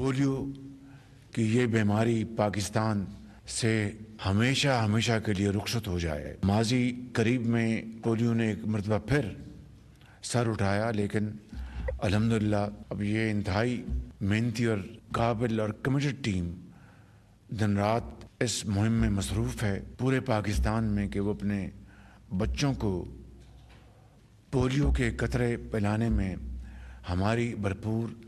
Polio की ये बीमारी पाकिस्तान से हमेशा के लिए रुखसत हो जाए। माजी करीब में पोलियो ने एक मरतबा फिर सर उठाया, लेकिन अल्हम्दुलिल्लाह अब ये इंतहाई मेहनती और काबिल और कमिटेड टीम दिन रात इस मुहिम में मसरूफ़ है पूरे पाकिस्तान में कि वो अपने बच्चों को पोलियो के कतरे पिलाने में हमारी भरपूर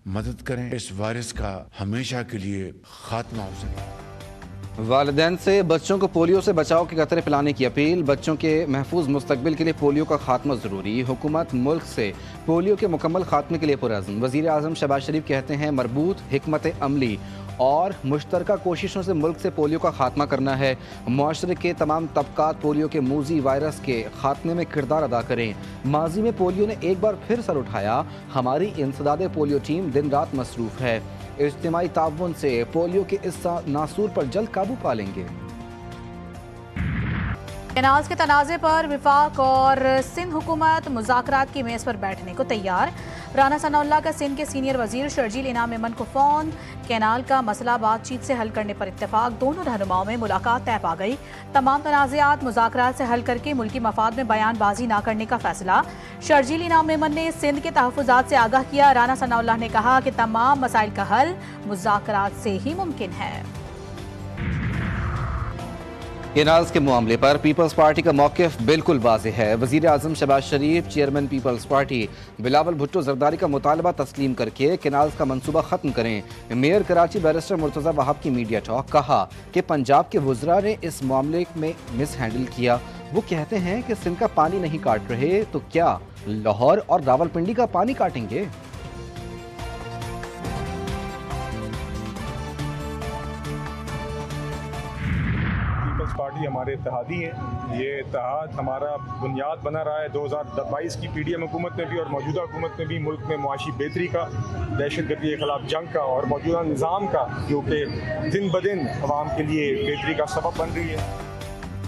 मदद करें। इस वायरस का हमेशा के लिए खात्मा हो सके। वालिदैन से बच्चों को पोलियो से बचाव के कतरे पिलाने की अपील। बच्चों के महफूज मुस्तकबिल के लिए पोलियो का खात्मा ज़रूरी। हुकूमत मुल्क से पोलियो के मुकम्मल खात्मे के लिए पुरअज़्म। वज़ीर आज़म शहबाज शरीफ कहते हैं मरबूत हिकमत अमली और मुश्तरका कोशिशों से मुल्क से पोलियो का खात्मा करना है। मुआशरे के तमाम तबकात पोलियो के मूजी वायरस के खात्मे में किरदार अदा करें। माजी में पोलियो ने एक बार फिर सर उठाया। हमारी इंसदादे पोलियो टीम दिन रात मसरूफ़ है। इज्तिमाई ताउन से पोलियो के इस नासूर पर जल्द काबू पा लेंगे। केनाल्स के तनाज़े पर विफाक और सिंध हुकूमत मुज़ाकरात की मेज़ पर बैठने को तैयार। राना सनाउल्लाह का सिंध के सीनियर वजीर शर्जील इनाम मेमन को फ़ोन। केनाल का मसला बातचीत से हल करने पर इत्तेफाक। दोनों रहनुमाओं में मुलाकात तय पा गई। तमाम तनाज़ात मुज़ाकरात से हल करके मुल्की मफाद में बयानबाजी न करने का फैसला। शर्जील इनाम मेमन ने सिंध के तहफ़्फ़ुज़ात से आगाह किया। राना सनाउल्लाह ने कहा कि तमाम मसाइल का हल मुज़ाकरात से ही मुमकिन है। केनाल्स के मामले पर पीपल्स पार्टी का मौक़िफ़ बिल्कुल वाज़ेह है। वज़ीर आज़म शहबाज शरीफ, चेयरमैन पीपल्स पार्टी बिलावल भुट्टो ज़रदारी का मुतालबा तस्लीम करके केनाल्स का मंसूबा ख़त्म करें। मेयर कराची बैरिस्टर मुर्तज़ा वहाब की मीडिया टॉक। कहा कि पंजाब के वज़रा ने इस मामले में मिस हैंडल किया। वो कहते हैं कि सिंध का पानी नहीं काट रहे तो क्या लाहौर और रावलपिंडी का पानी काटेंगे। पार्टी हमारे इत्तेहादी हैं। ये इत्तेहाद हमारा बुनियाद बना रहा है 2022 की पीडीएम हुकूमत में भी और मौजूदा हुकूमत में भी मुल्क में मुआशी बेहतरी का, दहशतगर्दी के खिलाफ जंग का और मौजूदा निज़ाम का, जो कि दिन ब दिन अवाम के लिए बेहतरी का सबब बन रही है।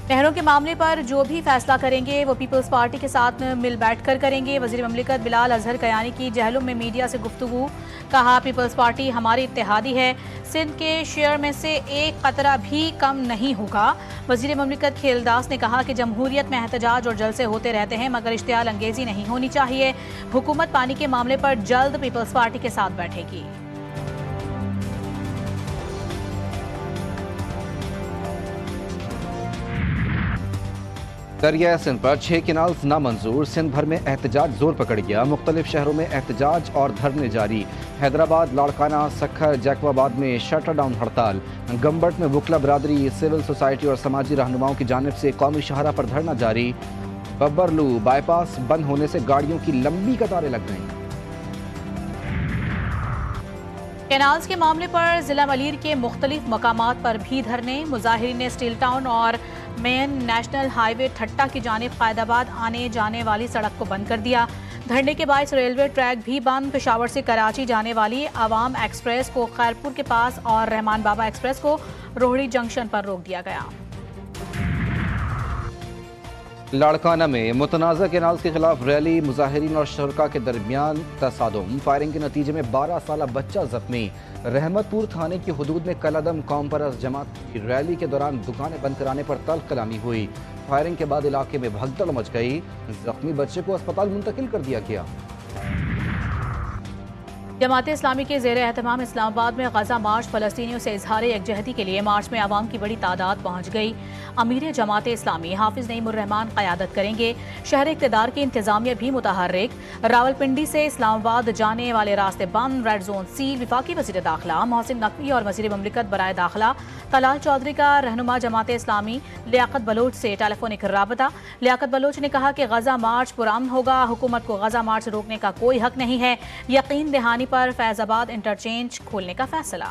नहरों के मामले पर जो भी फैसला करेंगे वो पीपल्स पार्टी के साथ मिल बैठ कर करेंगे। वज़ीर ममलिकत बिलाल अजहर कयानी की जहलुम में मीडिया से गुफ्तगू। कहा पीपल्स पार्टी हमारी इत्तेहादी है। सिंध के शेयर में से एक कतरा भी कम नहीं होगा। वज़ीर ममलिकत खेलदास ने कहा कि जमहूरियत में एहतजाज और जलसे होते रहते हैं मगर इश्तियाल अंगेज़ी नहीं होनी चाहिए। हुकूमत पानी के मामले पर जल्द पीपल्स पार्टी के साथ बैठेगी। दरिया सिंध पर 6 केनाल्स नामंजूर। सिंध भर में एहतजाज जोर पकड़ गया। मुख्तलिफ शहरों में एहतजाज और धरने जारी। हैदराबाद, लाड़काना, सखर, जैकबाबाद में शटर डाउन हड़ताल। गंबट में वकला बरादरी, सिविल सोसाइटी और समाजी रहनुमाओं की जानिब से कौमी शाहरा पर धरना जारी। बब्बरलू बाईपास बंद होने से गाड़ियों की लंबी कतारें लग गईं। केनाल्स के मामले पर जिला मलीर के मुख्तलिफ मकामात पर भी धरने। मुजाहिरीन ने स्टील टाउन और मेन नेशनल हाईवे ठट्टा की जानिब कायदाबाद आने जाने वाली सड़क को बंद कर दिया। धरने के बायस रेलवे ट्रैक भी बंद। पेशावर से कराची जाने वाली आवाम एक्सप्रेस को खैरपुर के पास और रहमान बाबा एक्सप्रेस को रोहड़ी जंक्शन पर रोक दिया गया। लाड़काना में मुतनाज़ा केनाल्स के खिलाफ रैली। मुजाहिरीन और शुरका के दरमियान तसादुम। फायरिंग के नतीजे में 12 साला बच्चा जख्मी। रहमतपुर थाने की हुदूद में कलअदम कौम परस्त जमात की रैली के दौरान दुकानें बंद कराने पर तल्ख कलामी हुई। फायरिंग के बाद इलाके में भगदड़ मच गई। जख्मी बच्चे को अस्पताल मुंतकिल कर दिया गया। जमात इस्लामी के ज़ेर एहतमाम इस्लामाबाद में गजा मार्च फ़लस्तीनियों से इजहार यकजहती के लिए मार्च में आवाम की बड़ी तादाद पहुँच गई। अमीर जमात इस्लामी हाफिज नईमुर्रहमान क़यादत करेंगे। शहर इक़्तिदार की इंतज़ामिया भी मुतहर्रिक। रावलपिंडी से इस्लामाबाद जाने वाले रास्ते बंद। Red zone seal. वफाकी वज़ीर दाखिला मोहसिन नकवी और वज़ीर ममलिकत बराए दाखिला तलाल चौधरी का रहनुमा जमात इस्लामी लियाकत बलोच से टेलीफोनिक राबता। लियाकत बलोच ने कहा कि गजा मार्च पुरअमन होगा। हुकूमत को गजा मार्च रोकने का कोई हक नहीं है। यकीन दहानी पर फैजाबाद इंटरचेंज खोलने का फैसला।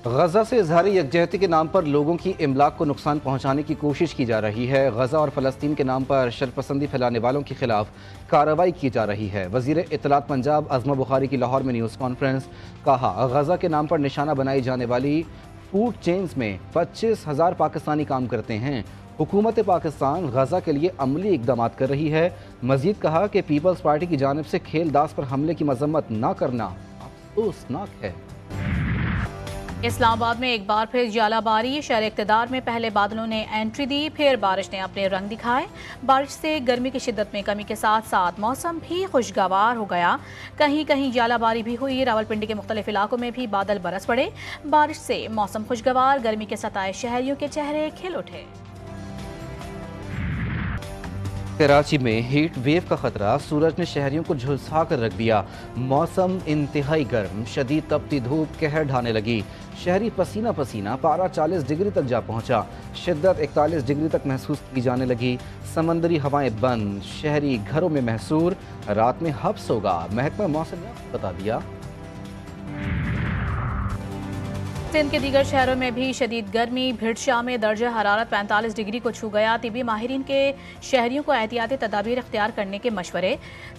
गजा से इजहारी यकजहती के नाम पर लोगों की इमलाक को नुकसान पहुंचाने की कोशिश की जा रही है। गजा और फ़लस्तीन के नाम पर शरपसंदी फैलाने वालों के खिलाफ कार्रवाई की जा रही है। वज़ीर इत्तलात पंजाब अज़मा बुखारी की लाहौर में न्यूज़ कॉन्फ्रेंस। कहा गजा के नाम पर निशाना बनाई जाने वाली फूड चेन्स में 25,000 पाकिस्तानी काम करते हैं। हुकूमत पाकिस्तान गजा के लिए अमली इकदाम कर रही है। मजीद कहा कि पीपल्स पार्टी की जानिब से खेलदास पर हमले की मजम्मत न करना अफसोसनाक है। इस्लामाबाद में एक बार फिर जालाबारी, शहर इक़्तिदार में पहले बादलों ने एंट्री दी, फिर बारिश ने अपने रंग दिखाए। बारिश से गर्मी की शिद्दत में कमी के साथ साथ मौसम भी खुशगवार हो गया। कहीं कहीं जालाबारी भी हुई। रावलपिंडी के मुख्तलिफ इलाकों में भी बादल बरस पड़े। बारिश से मौसम खुशगवार, गर्मी के सताए शहरियों के चेहरे खिल उठे। कराची में हीट वेव का खतरा, सूरज ने शहरियों को झुलसा कर रख दिया। मौसम इंतहाई गर्म, शदीद तपती धूप कहर ढाने लगी। शहरी पसीना पसीना, पारा 40 डिग्री तक जा पहुंचा। शिद्दत 41 डिग्री तक महसूस की जाने लगी। समंदरी हवाएं बंद, शहरी घरों में महसूर, रात में हब्स होगा, महकमा मौसम ने बता दिया। सिंध के दीगर शहरों में भी शदीद गर्मी, भिड़शाह में दर्जा हरारत 45 डिग्री को छू गया। तिबी माहिरीन के शहरियों को एहतियाती तदाबीर इख्तियार करने के मशवरे।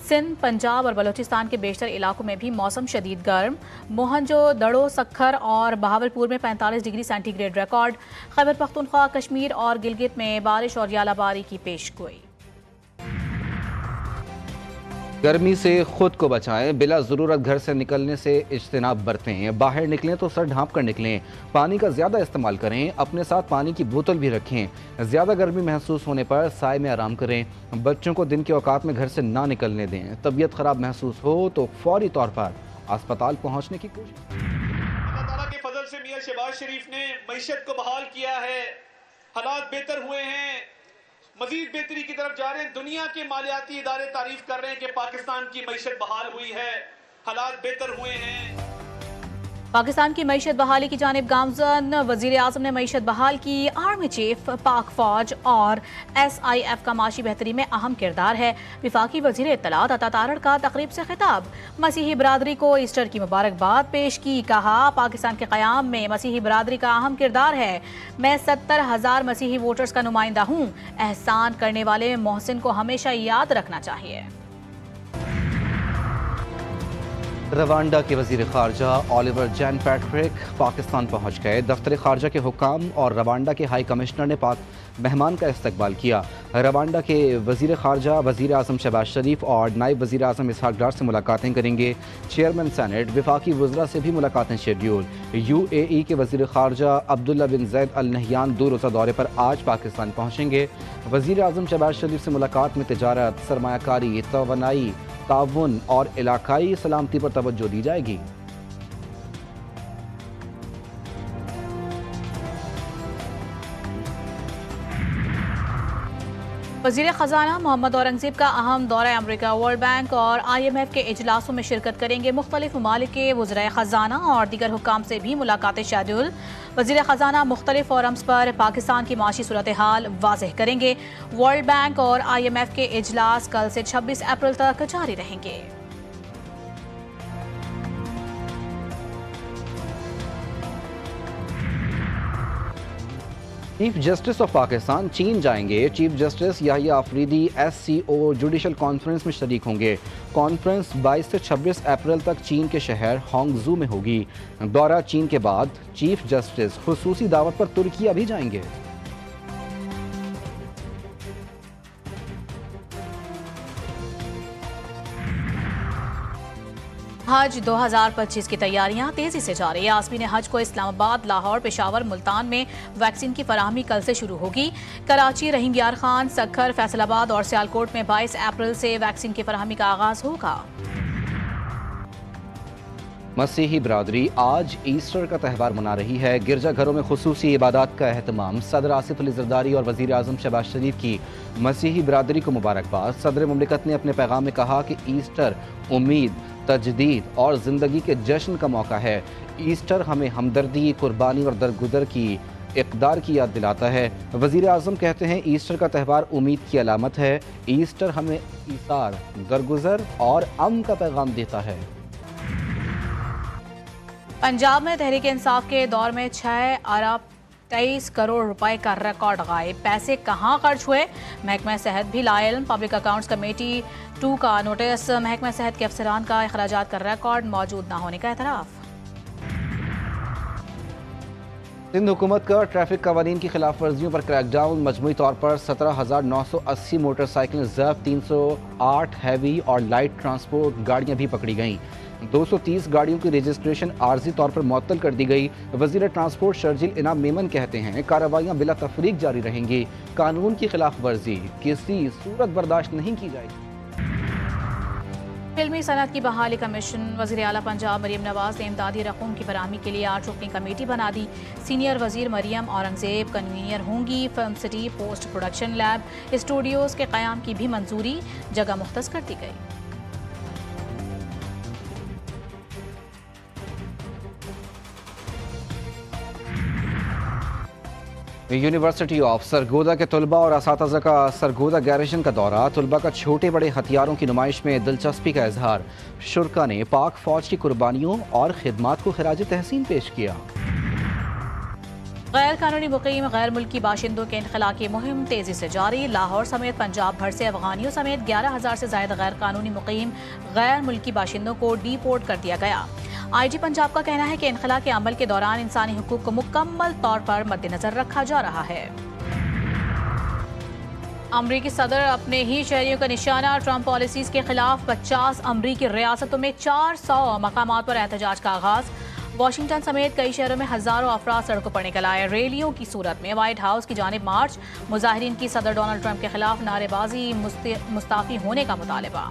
सिंध, पंजाब और बलोचिस्तान के बेशतर इलाकों में भी मौसम शदीद गर्म। मोहनजोदड़ो, सक्खर और बहावलपुर में 45 degree centigrade record. Khyber Pakhtunkhwa, Kashmir और गिलगित में बारिश और यालाबारी की पेशगोई। गर्मी से खुद को बचाएं, बिला ज़रूरत घर से निकलने से इज्तिनाब बरतें। बाहर निकलें तो सर ढाँप कर निकलें। पानी का ज़्यादा इस्तेमाल करें। अपने साथ पानी की बोतल भी रखें। ज़्यादा गर्मी महसूस होने पर साए में आराम करें। बच्चों को दिन के औकात में घर से ना निकलने दें। तबीयत ख़राब महसूस हो तो फौरी तौर पर अस्पताल पहुँचने की कोशिश। अल्लाह ताला के फजल से मियां शहबाज शरीफ ने मईशत को बहाल किया है, हालात बेहतर हुए हैं, मजीद बेहतरी की तरफ जा रहे हैं। दुनिया के मालियाती इदारे तारीफ कर रहे हैं कि पाकिस्तान की मईशत बहाल हुई है, हालात बेहतर हुए हैं। पाकिस्तान की मईशत बहाली की जानिब गामजन। वजीर आजम ने मईशत बहाल की। आर्मी चीफ, पाक फौज और SIF का माशी बेहतरी में अहम किरदार है। विफाकी वजीर इत्तलात अता तारड़ का तकरीब से खिताब। मसीही बरादरी को ईस्टर की मुबारकबाद पेश की। कहा, पाकिस्तान के क़याम में मसीही बरादरी का अहम किरदार है। मैं 70,000 मसीही वोटर्स का नुमाइंदा हूँ। एहसान करने वाले मोहसिन को हमेशा याद रखना चाहिए। रवांडा के वजीर खारजा ओलिवर जैन पैट्रिक पाकिस्तान पहुंच गए। दफ्तर खारजा के हुकाम और रवांडा के हाई कमिश्नर ने पाक मेहमान का इस्तकबाल किया। रवांडा के वजीर खारजा वजीर आजम शहबाज शरीफ और नायब वजीर आजम इसहाक डार से मुलाकातें करेंगे। चेयरमैन सेनेट, विफाकी वज़रा से भी मुलाकातें शेड्यूल। UAE के वजीर खारजा अब्दुल्ला बिन जैद अल नहयान 2 रोज़ा दौरे पर आज पाकिस्तान पहुँचेंगे। वजीर आजम शहबाज शरीफ से मुलाकात में तिजारत, सरमायाकारी, तवानाई, ताउन और इलाकाई सलामती पर तवज्जो दी जाएगी। वज़ीर ख़ज़ाना मोहम्मद औरंगज़ेब का अहम दौरा अमरीका, वर्ल्ड बैंक और IMF के इजलासों में शिरकत करेंगे। मुख्तलिफ ममालिक के वज़राए ख़ज़ाना और दीगर हुक्काम से भी मुलाकातें शेड्यूल। वज़ीर ख़ज़ाना मुख्तलिफ फोरम्स पर पाकिस्तान की माशी सूरत हाल वाज़ेह करेंगे। वर्ल्ड बैंक और IMF के इजलास कल से 26 अप्रैल तक जारी रहेंगे। चीफ जस्टिस ऑफ पाकिस्तान चीन जाएंगे। Chief justice Yahya Afridi SCO judicial conference में शरीक होंगे। कॉन्फ्रेंस 22 से 26 अप्रैल तक चीन के शहर हांगझू में होगी। दौरा चीन के बाद चीफ जस्टिस खुसूसी दावत पर तुर्किया भी जाएंगे। हज 2025 की तैयारियां तेजी से जारी। आज़मीन हज को इस्लामाबाद, लाहौर, पेशावर, मुल्तान में वैक्सीन की फराहमी कल से शुरू होगी। कराची, रहीम यार खान, सक्खर, फैसलाबाद और सियालकोट में 22 अप्रैल से वैक्सीन की फराहमी का आगाज होगा। मसीही बरादरी आज ईस्टर का त्यौहार मना रही है। गिरजा घरों में खुसूसी इबादत का अहतमाम। सदर आसिफ अली जरदारी और वज़ीर आज़म शहबाज शरीफ की मसीही बरादरी को मुबारकबाद। सदर मुमलिकत ने अपने पैगाम में कहा कि ईस्टर उम्मीद, तजदीद और ज़िंदगी के जश्न का मौका है। ईस्टर हमें हमदर्दी, कुर्बानी और दरगुजर की इक़दार की याद दिलाता है। वज़ीर आज़म कहते हैं, ईस्टर का त्यौहार उम्मीद की अलामत है। ईस्टर हमें ईसार, दरगुजर और अमन का पैगाम देता है। पंजाब में तहरीक इंसाफ के दौर में 6 अरब 23 करोड़ रुपए का रिकॉर्ड गायब। पैसे कहां खर्च हुए, महकमा सेहत भी लाइल। पब्लिक अकाउंट्स कमेटी 2 का नोटिस। महकमा सेहत के अफसरान का अखराजात का रिकॉर्ड मौजूद न होने का एतराफ़। सिंध हुकूमत का ट्रैफिक कवानीन की खिलाफ वर्जियों पर क्रैकडाउन। मजमूई तौर पर 17,980 मोटरसाइकिलें जब्त, 308 हैवी और लाइट ट्रांसपोर्ट गाड़ियां भी पकड़ी गईं। 230 गाड़ियों की रजिस्ट्रेशन आर्जी तौर पर मुअत्तल कर दी गई। वज़ीर ट्रांसपोर्ट शर्जील इनाम मेमन कहते हैं कार्रवाइयां बिला तफरीक जारी रहेंगी। कानून की खिलाफ वर्जी किसी सूरत बर्दाश्त नहीं की जाएगी। फिल्मी सनत की बहाली कमीशन। वज़ीर आला पंजाब मरीम नवाज ने इमदादी रकूम की फराहमी के लिए 8 रुकनी कमेटी बना दी। सीनियर वज़ीर मरीम औरंगज़ेब कन्वीनियर होंगी। Film city post production lab Studios के क़याम की भी मंजूरी, जगह मुख्तस कर दी गई। यूनिवर्सिटी ऑफ सरगोदा के तलबा और असातिज़ा का सरगोदा गैरेजन का दौरा। तलबा का छोटे बड़े हथियारों की नुमाइश में दिलचस्पी का इजहार। शुरका ने पाक फौज की कुर्बानियों और खिदमात को खिराज तहसीन पेश किया। गैर कानूनी मुकीम गैर मुल्की बाशिंदों के इनखला की मुहिम तेजी से जारी। लाहौर समेत पंजाब भर से अफगानियों समेत 11,000 से ज्यादा गैर कानूनी मुकीम गैर मुल्की बाशिंदों को डीपोर्ट कर दिया गया। IG पंजाब का कहना है कि इनखला के अमल के दौरान इंसानी हुकूक को मुकम्मल तौर पर मद्देनजर रखा जा रहा है। अमरीकी सदर अपने ही शहरियों का निशाना। ट्रंप पॉलिसीज के खिलाफ 50 अमरीकी रियासतों में 400 मकामात पर एहतजाज का आगाज। वाशिंगटन समेत कई शहरों में हजारों अफराद सड़कों पर निकल आए। रैलियों की सूरत में व्हाइट हाउस की जानिब मार्च। मुजाहिरीन की सदर डोनाल्ड ट्रंप के खिलाफ नारेबाजी, मुस्ताफी होने का मुतालबा।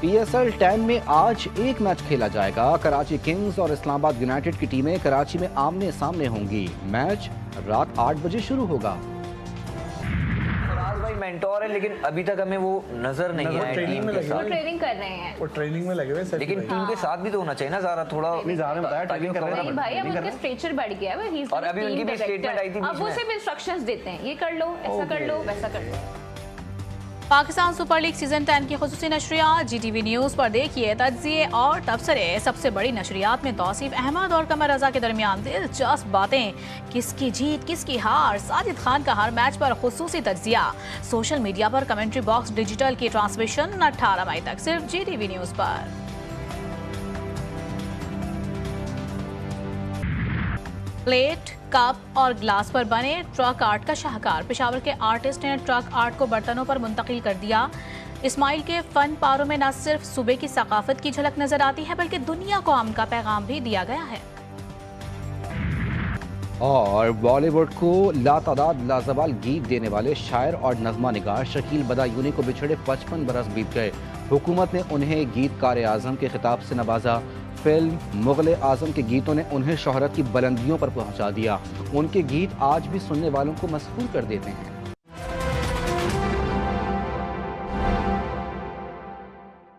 PSL 10 में आज एक मैच खेला जाएगा। कराची किंग्स और इस्लामाबाद यूनाइटेड की टीमें कराची में आमने सामने होंगी। मैच रात 8 बजे शुरू होगा। भाई मेंटोर है, लेकिन अभी तक हमें वो नजर नहीं आया। ट्रेनिंग में लगे, वो ट्रेनिंग कर रहे हैं, वो ट्रेनिंग में लगे हुए। लेकिन टीम के साथ भी तो होना चाहिए ना ज़रा थोड़ा। ज़ारा ने बताया ट्रेनिंग कर रहे हैं नहीं भाई, अब उनका स्ट्रेचर बढ़ गया है। और अभी उनकी भी स्टेटमेंट आई थी, अब वो सिर्फ इंस्ट्रक्शंस देते हैं, ये कर लो, ऐसा कर लो, वैसा कर लो। पाकिस्तान सुपर लीग सीजन 10 की खुसूसी नशरियात GTV न्यूज़ पर देखिए तज्जिए और तबसरे। सबसे बड़ी नशरियात में तौसीफ अहमद और कमर रजा के दरमियान दिलचस्प बातें। किसकी जीत किसकी हार, साजिद खान का हर मैच पर खुसूसी तज्जिया। सोशल मीडिया पर कमेंट्री बॉक्स डिजिटल की ट्रांसमिशन 18 मई तक सिर्फ GTV न्यूज़ पर। प्लेट, कप और ग्लास पर बने ट्रक आर्ट का शाहकार। पेशावर के आर्टिस्ट ने ट्रक आर्ट को बर्तनों पर मुंतकिल कर दिया। इस्माइल के फन पारों में न सिर्फ सूबे की सकाफत की झलक नजर आती है, बल्कि दुनिया को अमन का पैगाम भी दिया गया है। और बॉलीवुड को लातादाद लाजवाल गीत देने वाले शायर और नज़्मा निगार शकील बदायूनी को बिछड़े 55 बरस बीत गए। हुकूमत ने उन्हें गीतकार आज़म के खिताब से नवाजा। फिल्म मुग़ल आज़म के गीतों ने उन्हें शोहरत की बुलंदियों पर पहुंचा दिया। उनके गीत आज भी सुनने वालों को मसहूर कर देते हैं।